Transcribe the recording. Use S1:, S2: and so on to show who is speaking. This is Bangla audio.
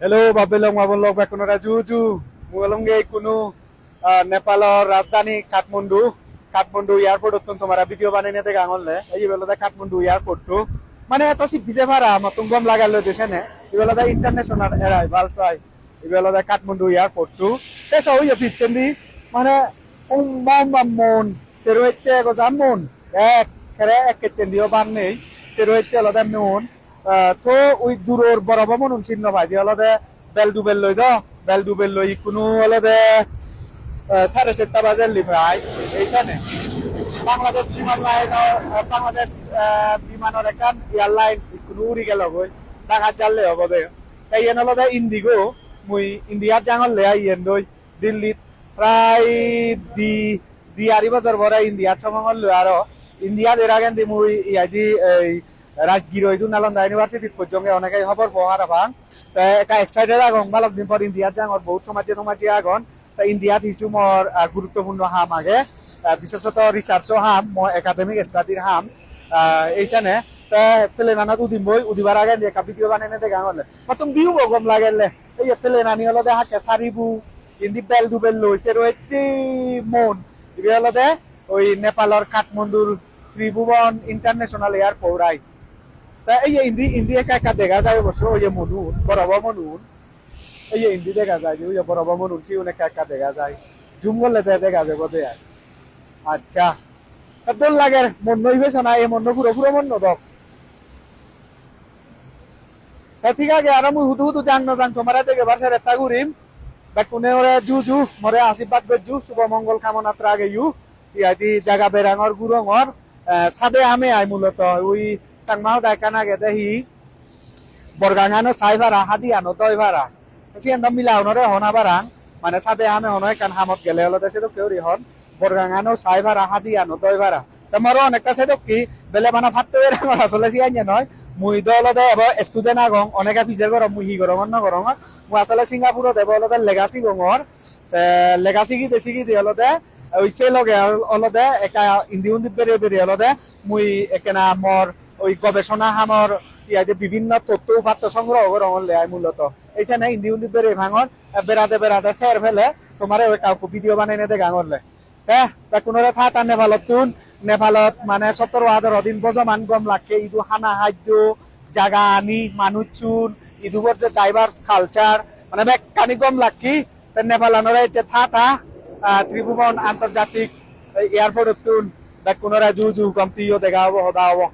S1: Hello, Babylon Wabolok Bakunora Juju, Mulunge Kunu, Nepal রাজধানী কাঠমান্ডু কাঠমান্ডু এয়ারপোর্ট তোমার ভিডিও বানাই নিতে গাঙলে এই বেলাতে কাঠমান্ডু এয়ারপোর্ট মানে এত সিপিসে ভাড়া মতন গম লাগালো দেশে নে এই বেলাতে ইন্টারন্যাশনাল এরাইভাল চাই এই বেলাতে কাঠমান্ডু এয়ারপোর্ট পেছা হইয়া পিচ্ছেন দি মানে মন সেরোইতে গজান মন এক খেরে এক কেতেন দিও বান নেই সেরোইতে আলাদা মন তো ওই দূরের বরফ মনুন চিহ্ন ভাই দিয়ে আলাদা বেলডুবেল লই বেলডুবেল লই কোনো আলাদা 7:30 বাজে লিভাই এইখানে বাংলাদেশ বিমান লাইন বাংলাদেশ বিমানের এখান এয়ারলাইন্স কোনো উড়ি গেল গই ঢাকা জানলে হব দে এই এন আলাদা ইন্ডিগো মুই ইন্ডিয়ার জাঙল লে আইয়েন দই দিল্লিত প্রায় দি আড়ি বছর ভরা ইন্ডিয়ার সমঙ্গল লই আরো ইন্ডিয়াত এর আগে মুই ইয়াদি এই রাজগীর ওই নালন্দা ইউনিভার্সিটি পর্যন্ত অনেকে খবর পাওয়ার ভাঙ একা এক্সাইটেড আগন মালক দিন পর ইন্ডিয়াত যাঙর বহুত সমাজে আগন ইন্ডিয়াত কিছু মোৰ গুৰুত্বপূৰ্ণ হাম আগে বিশেষত ৰিচাৰ্চো হাম মই একাডেমিক ষ্টাডিৰ হাম এইখানে প্লেনানত উদিবার আগে একটা ভিডিও বানাই না দেখা হলে মতন বিহু গম লাগেলে এই প্লেনানি হলো দেখা কেঁচারিবু ইন্দি বেল দুবেল লৈছে রয়েছে মন ইবি হলো দে ওই নেপালের কাঠমান্ডুর ত্রিভুবন ইন্টারন্যাশনাল এয়ারপোর্ট আই তা এই ইন্দি একা দেখা যায় অবশ্য ওই মনুন বরাবর মনুন এই ইন্দি দেখা যায় যে ওই বরাবর মনুন অনেক একা দেখা যায় জুম করলে দেখা যাবো দে আচ্ছা দোল লাগে মন নইবে না এই মন পুরো মন নদক ঠিক আছে আর মুই হুতু জাং তোমার দেখে বাসার একটা ঘুরিম বা কোনে ওরে জু মরে আশীর্বাদ গজু শুভ মঙ্গল কামনাত্র আগে ইয়াদি জায়গা বেরাঙর গুরঙর সাদে আমি আই মূলত ওই চাংমাও দায়কানা গে দেহি বরগাঙানো সাই ভাড়া হাদি আনো দই ভাড়া সিয়ান মিলাও নরে হনা বারাং মানে সাদে আমি হনয় কান হামত গেলে হলো দেশে তো কেউ রিহন বরগাঙানো সাই ভাড়া হাদি আনো দই ভাড়া তোমারও অনেকটা সাইড কি বেলে বানা ভাত তৈরি আমার আসলে সিয়াই নয় মুই দলতে এবার স্টুডেন্ট আগং অনেকে পিজের গরম মুই হি গরমত ন গরমত মুই আসলে সিঙ্গাপুরত এবার অলতে লেগাসি গঙর লেগাসি কি দেশি কি দিয়ে অলতে ওই সে লগে অলতে একা ইন্দি উন্দি বেরে অলতে মুই একেনা মর ওই গবেষণা হামর ইয়াতে বিভিন্ন তথ্য উপাত্ত সংগ্রহ গরমত লে মূলত এইখানে ইন্দি উন্দি বেরে ভাঙর বেড়াতে সের ফেলে তোমার ওই কাউকে ভিডিও বানাই নেতে গাঙরলে কোনোরে থা নেপালত মানে 17 দিন বজমান গম লাগে ইদু হানা খাদ্য জাগা আনি মানুষ চুন ইদুবর যে ডাইভার্স কালচার মানে বেকানি গম লাগি নেপালানরে যে থা ত্রিভুবন আন্তর্জাতিক এয়ারপোর্ট কোনোরা জু গমতিও দেখা হবো হদা হবো